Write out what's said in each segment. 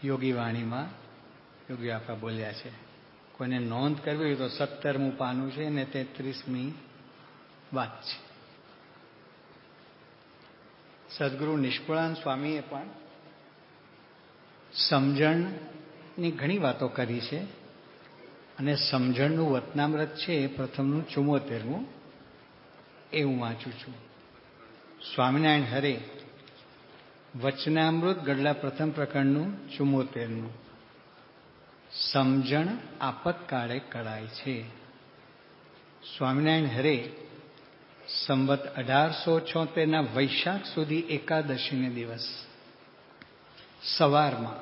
યોગી વાણીમાં યોગી આપા બોલ્યા છે. કોઈને નોંધ કરવી હોય તો 17મું પાનું છે ને 33મી વાત છે. સદગુરુ નિષ્કુળાનંદ સ્વામીએ પણ સમજણની ઘણી વાતો કરી છે અને સમજણનું વતનામ્રત છે એ પ્રથમનું 74મું એ હું વાંચું છું. સ્વામિનારાયણ હરે વચનામૃત ગઢડા પ્રથમ પ્રકરણનું 74મું. સમજણ આપતકાળે કળાય છે. સ્વામિનારાયણ હરે સંવત 1876ના વૈશાખ સુધી એકાદશીને દિવસ સવારમાં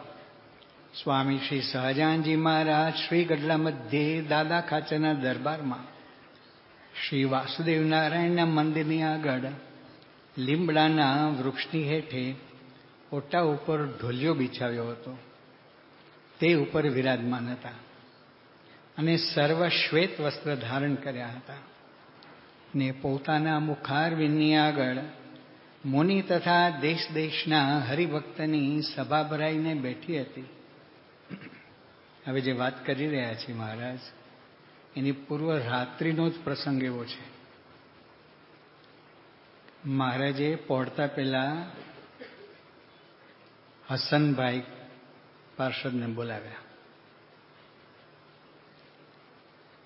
સ્વામી શ્રી સહજાનંદજી મહારાજ શ્રી ગઢડા મધ્યે દાદા ખાચરના દરબારમાં શ્રી વાસુદેવ નારાયણના મંદિરની આગળ લીમડાના વૃક્ષની હેઠે ઓટા ઉપર ઢોલિયો બિછાવ્યો હતો. તે ઉપર વિરાજમાન હતા અને સર્વ શ્વેત વસ્ત્ર ધારણ કર્યા હતા ને પોતાના મુખારવિંદની આગળ મુનિ તથા દેશ દેશના હરિભક્તની સભા ભરાઈને બેઠી હતી. હવે જે વાત કરી રહ્યા છીએ મહારાજ એની પૂર્વ રાત્રિનો જ પ્રસંગ એવો છે. મહારાજે પહોંચતા પહેલા હસનભાઈ પાર્ષદને બોલાવ્યા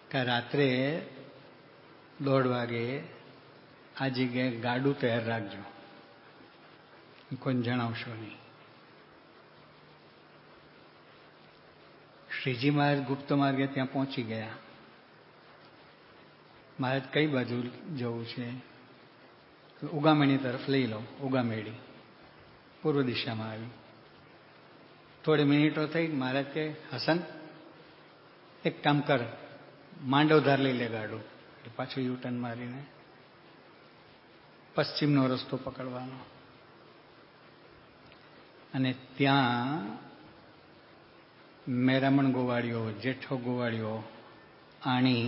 કે રાત્રે 1:30 વાગે આ જગ્યાએ ગાડું તૈયાર રાખજો, કોઈને જણાવશો નહીં. શ્રીજી મહારાજ ગુપ્ત માર્ગે ત્યાં પહોંચી ગયા. મહારાજ કઈ બાજુ જવું છે? ઉગામેડી તરફ લઈ લો. ઉગામેડી પૂર્વ દિશામાં આવી. થોડી મિનિટો થઈ. મહારાજ કે હસન એક કામ કર, માંડવધાર લઈ લે ગાડું. એટલે પાછું યુટર્ન મારીને પશ્ચિમનો રસ્તો પકડવાનો અને ત્યાં મેરામણ ગોવાળીઓ, જેઠો ગોવાળીઓ, આણી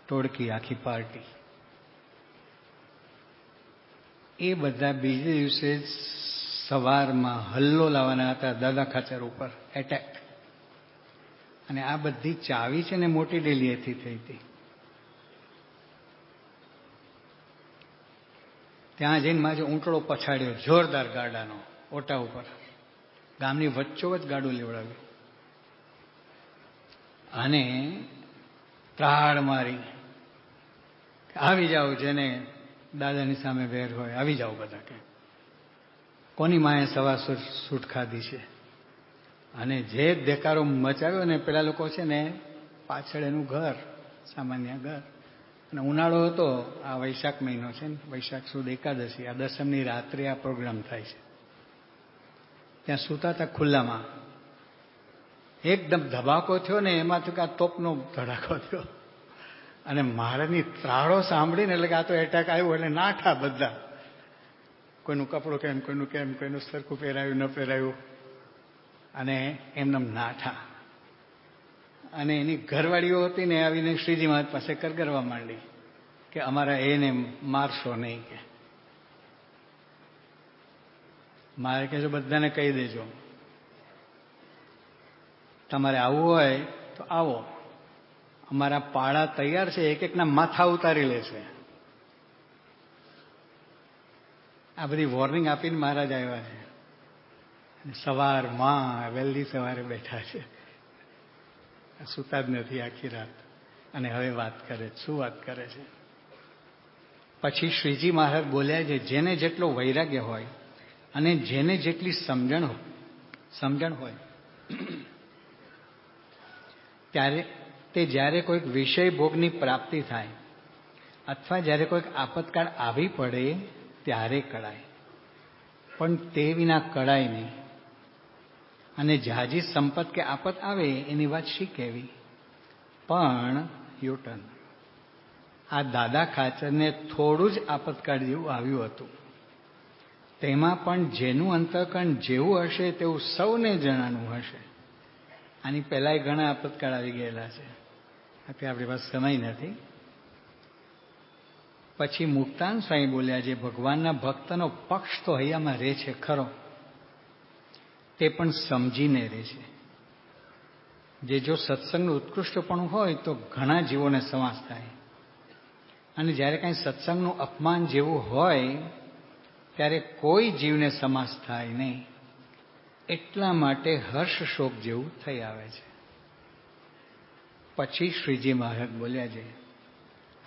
ટોળકી, આખી પાર્ટી, એ બધા બીજે દિવસે સવારમાં હલ્લો લાવવાના હતા દાદા ખાચર ઉપર, એટેક. અને આ બધી ચાવી છે ને મોટી ડેલીએથી થઈ હતી. ત્યાં જઈને મારે ઊંટડો પછાડ્યો જોરદાર ગાડાનો ઓટા ઉપર. ગામની વચ્ચોવચ્ચ ગાડું લેવડાવ્યું અને ત્રાડ મારી આવી જાઓ, જેને દાદાની સામે વેર હોય આવી જાઓ બધા. કે કોની માએ સવા સૂટ ખાધી છે. અને જે દેકારો મચાવ્યો ને પેલા લોકો છે ને પાછળ એનું ઘર, સામાન્ય ઘર. અને ઉનાળો હતો, આ વૈશાખ મહિનો છે ને, વૈશાખ સુદ એકાદશી, આ દસમની રાત્રે આ પ્રોગ્રામ થાય છે. ત્યાં સૂતા હતા ખુલ્લામાં. એકદમ ધબાકો થયો ને એમાંથી આ તોપનો ધડાકો થયો અને મહારાજની ત્રાળો સાંભળીને એટલે કે આ તો એટેક આવ્યો એટલે નાઠા બધા. કોઈનું કપડું કેમ, કોઈનું કેમ, કોઈનું સરખું પહેરાયું ન પહેરાયું અને એમને નાઠા. અને એની ઘરવાળીઓ હતી ને આવીને શ્રીજી મહારાજ પાસે કરગરવા માંડી કે અમારા એને મારશો નહીં. કે મારે કહેજો બધાને કહી દેજો, તમારે આવવું હોય તો આવો, અમારા પાળા તૈયાર છે, એક એકના માથા ઉતારી લેશે. આ બધી વોર્નિંગ આપીને મહારાજ આવ્યા છે. સવારમાં વહેલી સવારે બેઠા છે, સૂતા જ નથી આખી રાત. અને હવે વાત કરે, શું વાત કરે છે? પછી શ્રીજી મહારાજ બોલ્યા છે, જેને જેટલો વૈરાગ્ય હોય અને જેને જેટલી સમજણ હોય ત્યારે તે જ્યારે કોઈક વિષય ભોગની પ્રાપ્તિ થાય અથવા જ્યારે કોઈક આપતકાળ આવી પડે ત્યારે કળાય, પણ તે વિના કળાય નહીં. અને જાજી સંપત કે આપત આવે એની વાત શી કહેવી, પણ યુટર્ન. આ દાદા ખાચરને થોડું જ આપતકાળ જેવું આવ્યું હતું. તેમાં પણ જેનું અંતઃકરણ જેવું હશે તેવું સૌને જણાનું હશે. આની પહેલાંય ઘણા આપતકાળ આવી ગયેલા છે, અત્યારે આપણી પાસે સમય નથી. પછી મુક્તાન સ્વામી બોલ્યા, જે ભગવાનના ભક્તનો પક્ષ તો હૈયામાં રહે છે ખરો, તે પણ સમજીને રહે છે. જે જો સત્સંગનું ઉત્કૃષ્ટપણું હોય તો ઘણા જીવોને સમાસ થાય, અને જ્યારે કાંઈ સત્સંગનું અપમાન જેવું હોય ત્યારે કોઈ જીવને સમાસ થાય નહીં. એટલા માટે હર્ષ શોક જેવું થઈ આવે છે. પછી શ્રીજી મહારાજ બોલ્યા છે,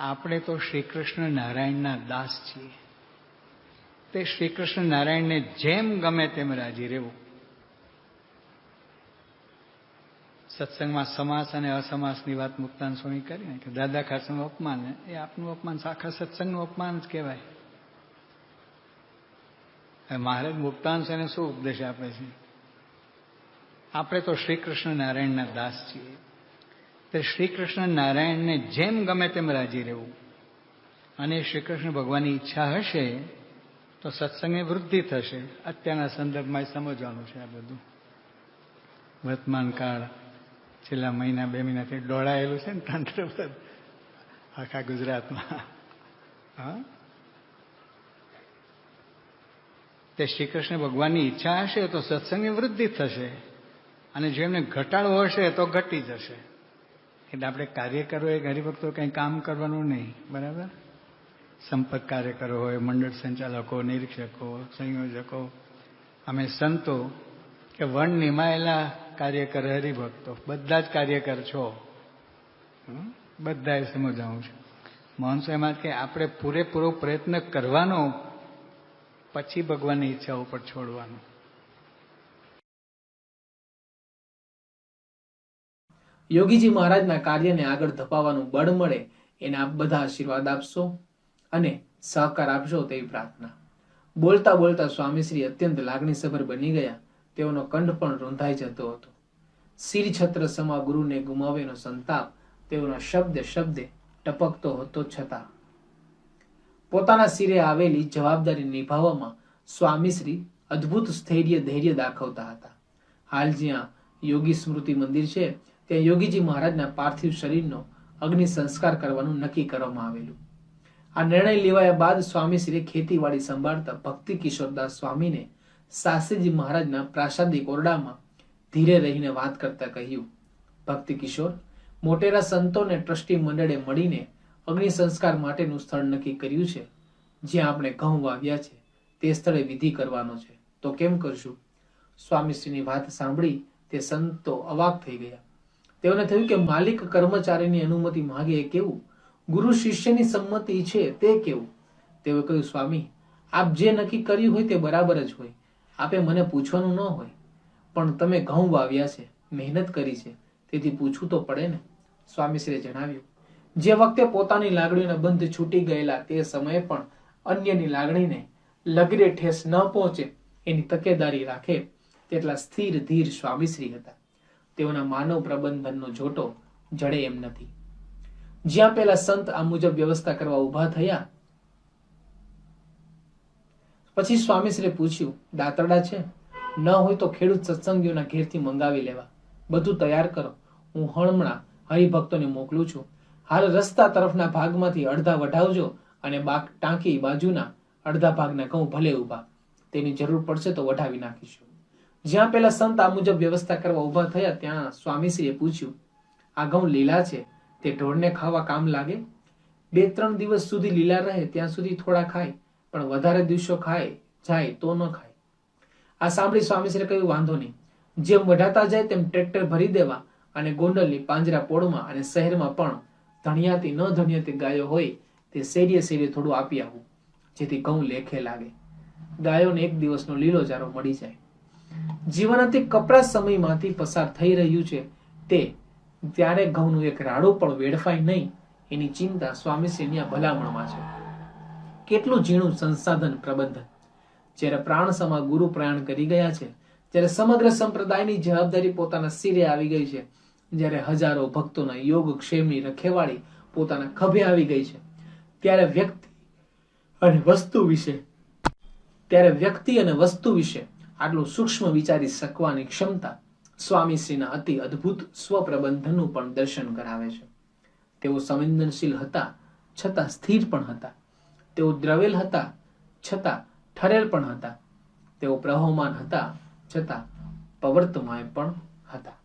આપણે તો શ્રી કૃષ્ણ નારાયણના દાસ છીએ. તે શ્રી કૃષ્ણ નારાયણને જેમ ગમે તેમ રાજી રહેવું. સત્સંગમાં સમાસ અને અસમાસની વાત મુક્તાન સ્વામી કરી ને કે દાદા ખાસનું અપમાન એ આપનું અપમાન, આખા સત્સંગનું અપમાન જ કહેવાય. મહારાજ મુક્તાન સ્વામીને શું ઉપદેશ આપે છે? આપણે તો શ્રી કૃષ્ણ નારાયણના દાસ છીએ. તે શ્રી કૃષ્ણ નારાયણને જેમ ગમે તેમ રાજી રહેવું. અને શ્રી કૃષ્ણ ભગવાનની ઈચ્છા હશે તો સત્સંગની વૃદ્ધિ થશે. અત્યારના સંદર્ભમાં સમજવાનું છે આ બધું. વર્તમાન કાળ છેલ્લા મહિના 2 મહિનાથી દોડાયેલું છે ને તંત્ર પર આખા ગુજરાતમાં. હા, તે શ્રી કૃષ્ણ ભગવાનની ઈચ્છા હશે તો સત્સંગની વૃદ્ધિ થશે, અને જો એમને ઘટાડવો હશે તો ઘટી જશે. એટલે આપણે કાર્યકરો એ હરિભક્તો કંઈ કામ કરવાનું નહીં, બરાબર? સંપર્ક કાર્યકરો હોય, મંડળ સંચાલકો, નિરીક્ષકો, સંયોજકો, અમે સંતો કે વણ નિમાયેલા કાર્યકર હરિભક્તો બધા જ કાર્યકર છો. બધાએ સમજાવું છે. માણસો એમાં કે આપણે પૂરેપૂરો પ્રયત્ન કરવાનો, પછી ભગવાનની ઈચ્છા ઉપર છોડવાનું. યોગીજી મહારાજના કાર્યને આગળ ધપાવવાનું બળ મળે એને આપ બધા આશીર્વાદ આપશો અને સહકાર આપશો તેવી પ્રાર્થના. બોલતા બોલતા સ્વામીશ્રી અત્યંત લાગણીસભર બની ગયા. તેઓનો કંઠ પણ રૂંધાઈ જતો હતો. શિર છત્ર સમા ગુરુને ગુમાવેનો સંતાપ તેઓના શબ્દે શબ્દે ટપકતો હતો. છતાં પોતાના શિરે આવેલી જવાબદારી નિભાવવામાં સ્વામીશ્રી અદ્ભુત સ્થૈર્ય ધૈર્ય દાખવતા હતા. હાલ જ્યાં યોગી સ્મૃતિ મંદિર છે ત્યાં યોગીજી મહારાજના પાર્થિવ શરીરનો અગ્નિ સંસ્કાર કરવાનું નક્કી કરવામાં આવેલું. આ નિર્ણય લેવાયા બાદ સ્વામીશ્રીએ ખેતીવાડી સંભાળતા ભક્તિ કિશોરદાસ સ્વામીને શાસ્ત્રીજી મહારાજના પ્રાસાદિક ઓરડામાં ધીરે રહીને વાત કરતા કહ્યું, ભક્તિ કિશોર, મોટેરા સંતોને ટ્રસ્ટી મંડળે મળીને અગ્નિ સંસ્કાર માટેનું સ્થળ નક્કી કર્યું છે. જ્યાં આપણે ઘઉં વાવ્યા છે તે સ્થળે વિધિ કરવાનો છે, તો કેમ કરશું? સ્વામીશ્રીની વાત સાંભળી તે સંતો અવાક થઈ ગયા. તેઓને થયું કે માલિક કર્મચારીની અનુમતિ માંગે એ કેવું, ગુરુ શિષ્યની સંમતિ છે તે કેવું? તેઓએ કહ્યું, સ્વામી, આપ જે નક્કી કર્યું હોય તે બરાબર જ હોય. આપે મને પૂછવાનું ન હોય, પણ તમે ઘઉં વાવ્યા છે, મહેનત કરી છે, તેથી પૂછવું તો પડે ને. સ્વામીશ્રીએ જણાવ્યું, જે વખતે પોતાની લાગણીઓના બંધ છૂટી ગયેલા તે સમયે પણ અન્યની લાગણીને લગરે ઠેસ ન પહોંચે એની તકેદારી રાખે તેટલા સ્થિર ધીર સ્વામીશ્રી હતા. તેઓના માનવ પ્રબંધનનો જોટો જડે એમ નથી. જ્યાં પેલા સંત આ મુજબ વ્યવસ્થા કરવા ઉભા થયા પછી સ્વામીશ્રીએ પૂછ્યું, દાતરડા છે? ન હોય તો ખેડૂત સત્સંગીઓના ઘેરથી મંગાવી લેવા. બધું તૈયાર કરો, હું હમણાં હરિભક્તોને મોકલું છું. હાલ રસ્તા તરફના ભાગમાંથી અડધા વઢાવજો અને ટાંકી બાજુના અડધા ભાગના ઘઉં ભલે ઉભા. તેની જરૂર પડશે તો વઢાવી નાખીશું. જ્યાં પેલા સંત આ મુજબ વ્યવસ્થા કરવા ઉભા થયા ત્યાં સ્વામીશ્રીએ પૂછ્યું, આ ઘઉં લીલા છે, તે ઢોરને ખાવા કામ લાગે? 2-3 દિવસ સુધી લીલા રહે ત્યાં સુધી થોડા ખાય, પણ વધારે દિવસો ખાય જાય તો ન ખાય. આ સાંભળી સ્વામીશ્રીએ કહ્યું, વાંધો નહીં. જેમ વઢાતા જાય તેમ ટ્રેક્ટર ભરી દેવા અને ગોંડલની પાંજરા પોળમાં અને શહેરમાં પણ ધણિયાતી ન ધણિયાતી ગાયો હોય તે શેરીએ શેરીએ થોડું આપી આવું, જેથી ઘઉં લેખે લાગે. ગાયોને એક દિવસનો લીલો ચારો મળી જાય. જીવન અતિ કપરા સમયમાંથી પસાર થઈ રહ્યું છે તે ત્યારે ઘઉંનું એક રાડું પણ વેડફાય નહીં એની ચિંતા સ્વામીશ્રીની આ ભલામણમાં છે. કેટલું ઝીણું સંસાધન પ્રબંધન! જ્યારે પ્રાણ સમા ગુરુ પ્રયાણ કરી ગયા છે, જ્યારે સમગ્ર સંપ્રદાયની જવાબદારી પોતાના શિરે આવી ગઈ છે, જ્યારે હજારો ભક્તોના યોગ ક્ષેમની રખેવાળી પોતાના ખભે આવી ગઈ છે, ત્યારે વ્યક્તિ અને વસ્તુ વિશે આટલું સૂક્ષ્મ વિચારી શકવાની ક્ષમતા સ્વામીશ્રીના અતિ અદ્ભુત સ્વપ્રબંધનનું પણ દર્શન કરાવે છે. તેઓ સંવેદનશીલ હતા છતાં સ્થિર પણ હતા. તેઓ દ્રવેલ હતા છતાં ઠરેલ પણ હતા. તેઓ પ્રહોમાન હતા છતાં પવર્તમાય પણ હતા.